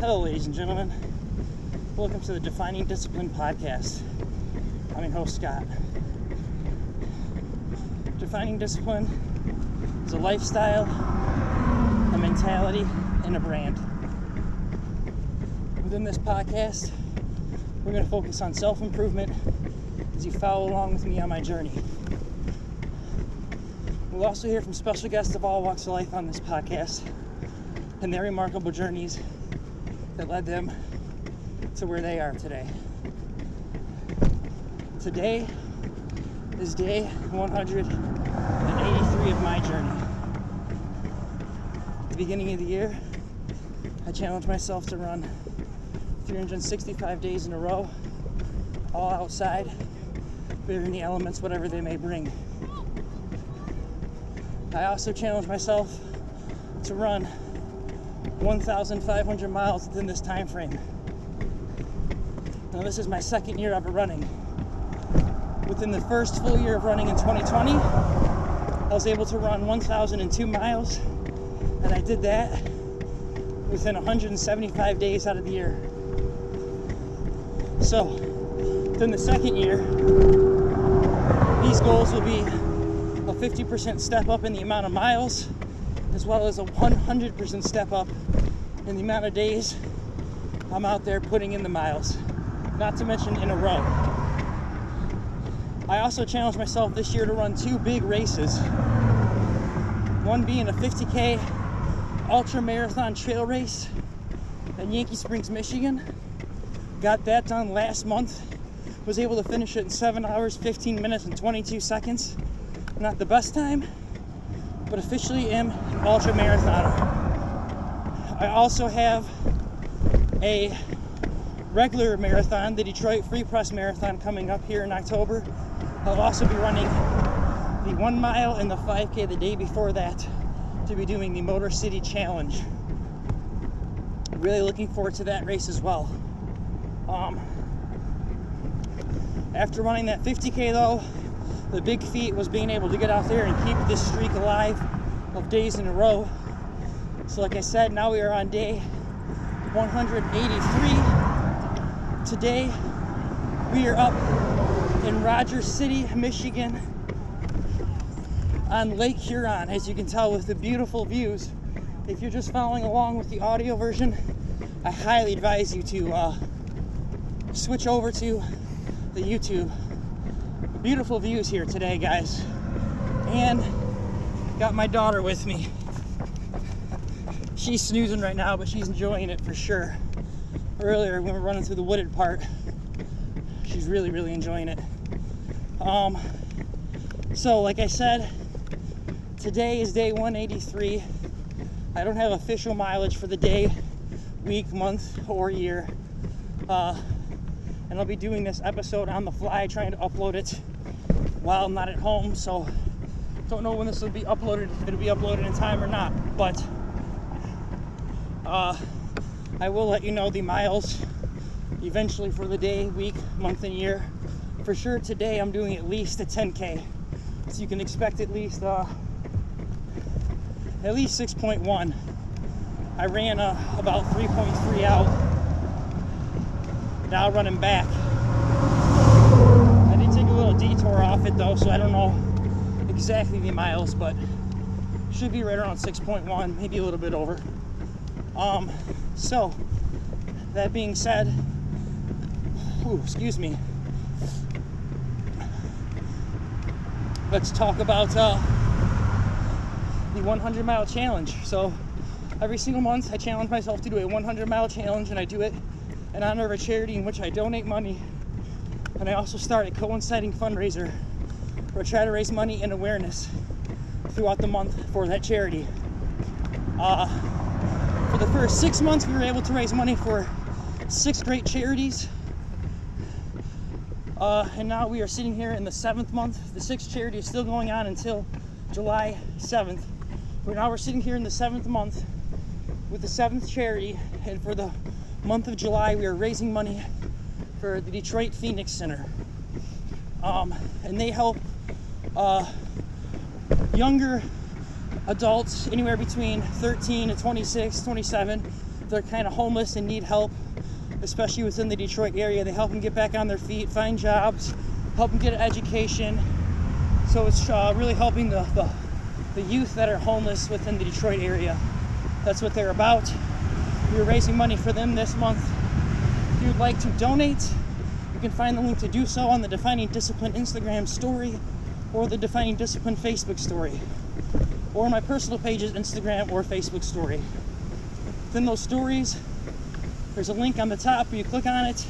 Hello, ladies and gentlemen. Welcome to the Defining Discipline podcast. I'm your host, Scott. Defining discipline is a lifestyle, a mentality, and a brand. Within this podcast, we're going to focus on self-improvement as you follow along with me on my journey. We'll also hear from special guests of all walks of life on this podcast and their remarkable journeys that led them to where they are today. Today is day 183 of my journey. At the beginning of the year, I challenged myself to run 365 days in a row, all outside, bearing the elements, whatever they may bring. I also challenged myself to run 1,500 miles within this time frame. Now, this is my second year ever running. Within the first full year of running in 2020, I was able to run 1,002 miles, and I did that within 175 days out of the year. So, within the second year, these goals will be a 50% step up in the amount of miles, as well as a 100% step up in the amount of days I'm out there putting in the miles, not to mention in a row. I also challenged myself this year to run two big races, one being a 50K ultra marathon trail race in Yankee Springs, Michigan. Got that done last month, was able to finish it in 7 hours, 15 minutes, and 22 seconds. Not the best time, but officially am an ultra marathoner. I also have a regular marathon, the Detroit Free Press Marathon, coming up here in October. I'll also be running the 1 mile and the 5K the day before that to be doing the Motor City Challenge. Really looking forward to that race as well. After running that 50K though, the big feat was being able to get out there and keep this streak alive of days in a row. So like I said, now we are on day 183. Today, we are up in Rogers City, Michigan on Lake Huron, as you can tell with the beautiful views. If you're just following along with the audio version, I highly advise you to switch over to the YouTube. Beautiful views here today, guys. And got my daughter with me. She's snoozing right now, but she's enjoying it for sure. Earlier when we were running through the wooded part, she's really enjoying it. So like I said, today is day 183. I don't have official mileage for the day, week, month, or year. And I'll be doing this episode on the fly, trying to upload it while I'm not at home, so don't know when this will be uploaded, if it'll be uploaded in time or not, but I will let you know the miles eventually for the day, week, month, and year. For sure today I'm doing at least a 10K, so you can expect at least 6.1. I ran about 3.3 out, now running back. I did take a little detour off it though, so I don't know exactly the miles, but should be right around 6.1, maybe a little bit over. So that being said, excuse me, let's talk about the 100-mile challenge. So every single month I challenge myself to do a 100-mile challenge, and I do it in honor of a charity in which I donate money, and I also start a coinciding fundraiser where I try to raise money and awareness throughout the month for that charity. For the first 6 months, we were able to raise money for 6 great charities. And now we are sitting here in the 7th month. The 6th charity is still going on until July 7th. We're sitting here in the 7th month with the 7th charity, and for the month of July, we are raising money for the Detroit Phoenix Center. And they help younger adults anywhere between 13 to 26, 27 they're kind of homeless and need help, especially within the Detroit area. They help them get back on their feet, find jobs, help them get an education. So it's really helping the youth that are homeless within the Detroit area. That's what they're about. We're raising money for them this month. If you'd like to donate, you can find the link to do so on the Defining Discipline Instagram story or the Defining Discipline Facebook story, or my personal page's Instagram or Facebook story. Within those stories, there's a link on the top where you click on it.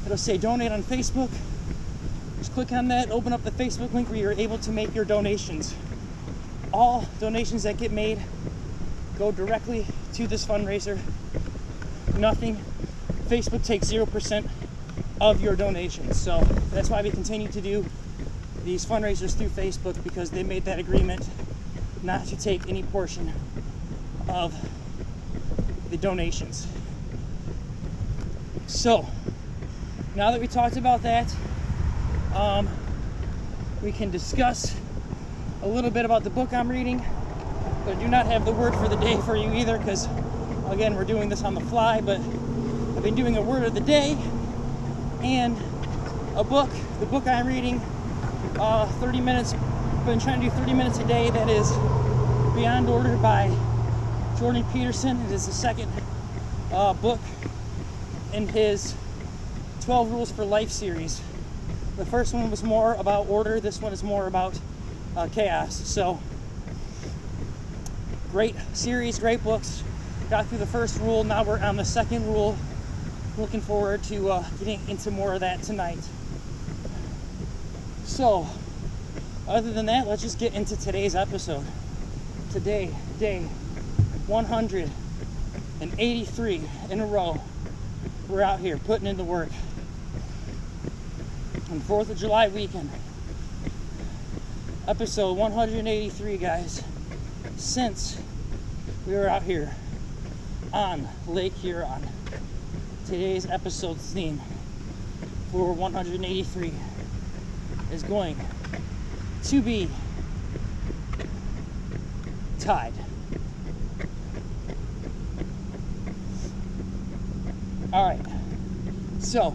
It'll say donate on Facebook. Just click on that, open up the Facebook link where you're able to make your donations. All donations that get made go directly to this fundraiser. Nothing. Facebook takes 0% of your donations. So that's why we continue to do these fundraisers through Facebook, because they made that agreement not to take any portion of the donations. So now that we talked about that, we can discuss a little bit about the book I'm reading. But I do not have the word for the day for you either, because again, we're doing this on the fly. But I've been doing a word of the day and a book. The book I'm reading, 30 minutes. I've been trying to do 30 minutes a day. That is Beyond Order by Jordan Peterson. It is the second book in his 12 Rules for Life series. The first one was more about order. This one is more about chaos. So great series, great books. Got through the first rule. Now we're on the second rule. Looking forward to getting into more of that tonight. So other than that, let's just get into today's episode. Today, day 183 in a row, we're out here putting in the work. On 4th of July weekend, episode 183, guys, since we were out here on Lake Huron. Today's episode theme for 183 is going to be tide. All right, so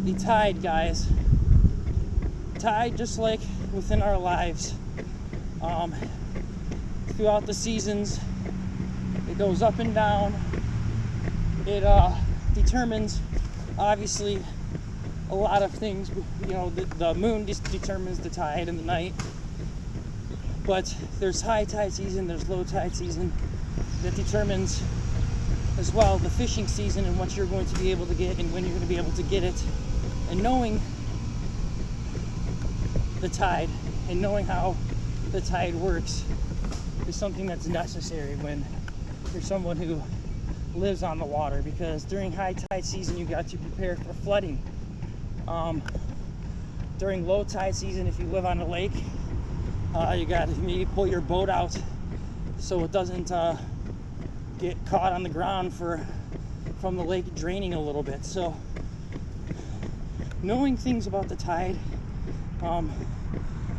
the tide, guys. Tide, just like within our lives, throughout the seasons, it goes up and down. It determines, obviously, a lot of things. You know, the moon just determines the tide in the night. But there's high tide season, there's low tide season, that determines as well the fishing season and what you're going to be able to get and when you're going to be able to get it. And knowing the tide and knowing how the tide works is something that's necessary when you're someone who lives on the water, because during high tide season you got to prepare for flooding. During low tide season, if you live on a lake, you got to maybe pull your boat out so it doesn't get caught on the ground from the lake draining a little bit. So knowing things about the tide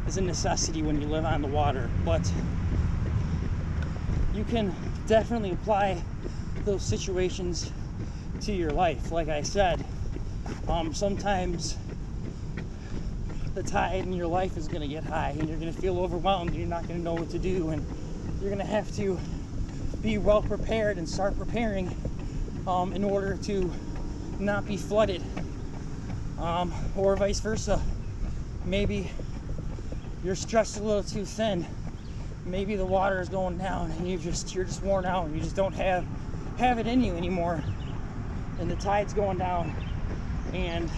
is a necessity when you live on the water, but you can definitely apply those situations to your life. Like I said, sometimes the tide in your life is going to get high and you're going to feel overwhelmed and you're not going to know what to do, and you're going to have to be well prepared and start preparing in order to not be flooded, or vice versa. Maybe you're stretched a little too thin. Maybe the water is going down and you're just worn out and you just don't have it in you anymore, and the tide's going down and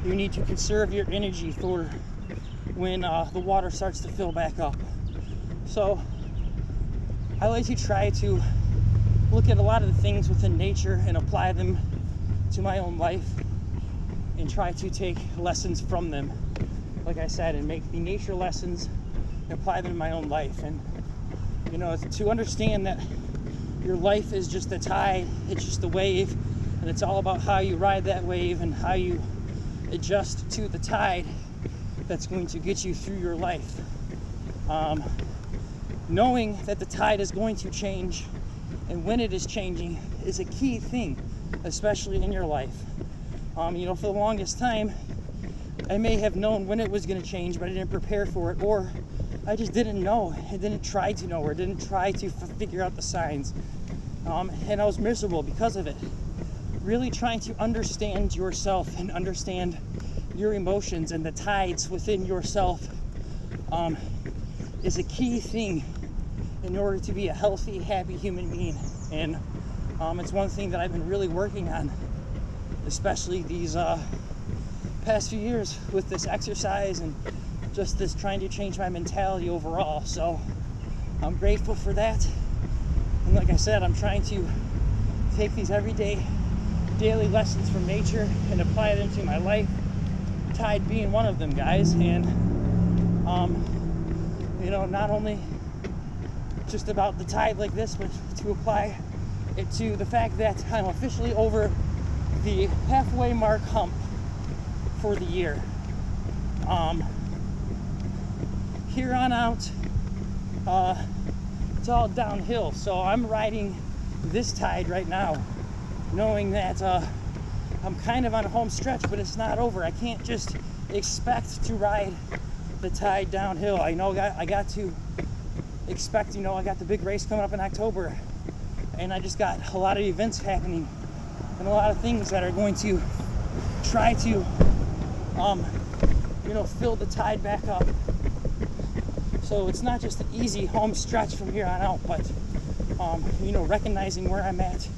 you need to conserve your energy for when the water starts to fill back up. So I like to try to look at a lot of the things within nature and apply them to my own life and try to take lessons from them, like I said, and make the nature lessons and apply them in my own life. And you know, to understand that your life is just a tide, it's just a wave, and it's all about how you ride that wave and how you adjust to the tide that's going to get you through your life. knowing that the tide is going to change and when it is changing is a key thing, especially in your life. For the longest time, I may have known when it was going to change, but I didn't prepare for it, or I just didn't know. I didn't try to know, or didn't try to figure out the signs. And I was miserable because of it. Really trying to understand yourself and understand your emotions and the tides within yourself is a key thing in order to be a healthy, happy human being. And it's one thing that I've been really working on, especially these past few years with this exercise and just this trying to change my mentality overall. So I'm grateful for that. And like I said, I'm trying to take these everyday, daily lessons from nature and apply them to my life. Tide being one of them, guys. And not only just about the tide like this, but to apply it to the fact that I'm officially over the halfway mark hump for the year. Here on out, it's all downhill. So I'm riding this tide right now, knowing that I'm kind of on a home stretch, but it's not over. I can't just expect to ride the tide downhill. I know I got to expect, I got the big race coming up in October, and I just got a lot of events happening and a lot of things that are going to try to fill the tide back up. So it's not just an easy home stretch from here on out, but recognizing where I'm at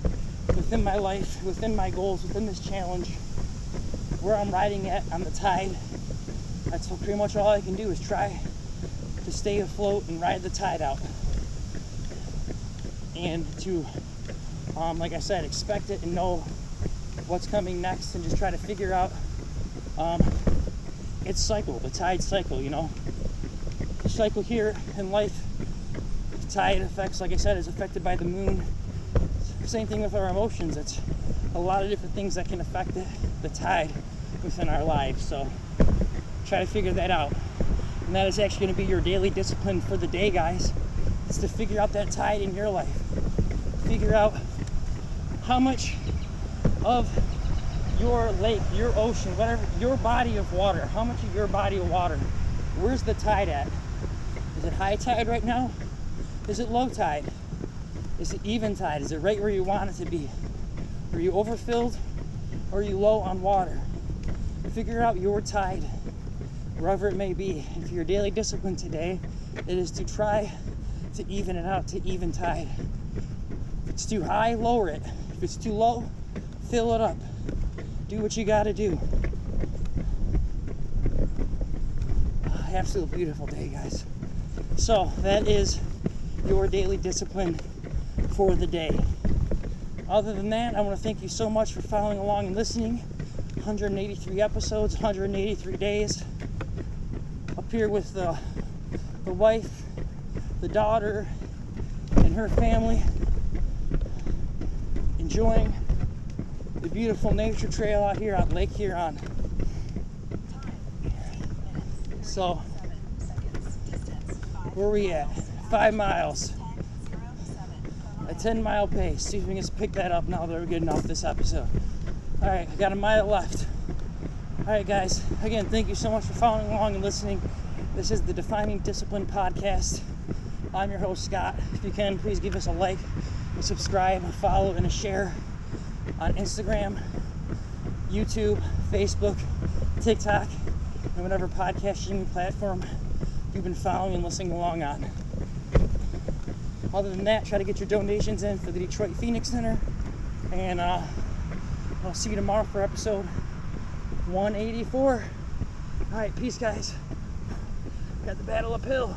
within my life, within my goals, within this challenge, where I'm riding at on the tide. That's pretty much all I can do, is try to stay afloat and ride the tide out. And to, like I said, expect it and know what's coming next, and just try to figure out its cycle, the tide cycle, The cycle here in life, the tide effects, like I said, is affected by the moon. Same thing with our emotions. It's a lot of different things that can affect the tide within our lives. So try to figure that out. And that is actually going to be your daily discipline for the day, guys. It's to figure out that tide in your life. Figure out how much of your lake, your ocean, whatever, your body of water, how much of your body of water, where's the tide at? Is it high tide right now? Is it low tide? Is it even tide? Is it right where you want it to be? Are you overfilled or are you low on water? Figure out your tide, wherever it may be. And for your daily discipline today, it is to try to even it out to even tide. If it's too high, lower it. If it's too low, fill it up. Do what you gotta do. Absolutely beautiful day, guys. So that is your daily discipline for the day. Other than that, I want to thank you so much for following along and listening. 183 episodes, 183 days. Up here with the wife, the daughter, and her family, enjoying the beautiful nature trail out here on Lake Huron. So, where are we at? 5 miles. A 10-mile pace. See if we can just pick that up now that we're getting off this episode. Alright, I got a mile left. Alright, guys. Again, thank you so much for following along and listening. This is the Defining Discipline Podcast. I'm your host, Scott. If you can, please give us a like, a subscribe, a follow, and a share on Instagram, YouTube, Facebook, TikTok, and whatever podcast streaming platform you've been following and listening along on. Other than that, try to get your donations in for the Detroit Phoenix Center, and I'll see you tomorrow for episode 184. All right, peace, guys. Got the battle uphill.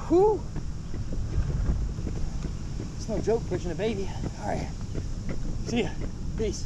Whew. It's no joke pushing a baby. All right, see ya. Peace.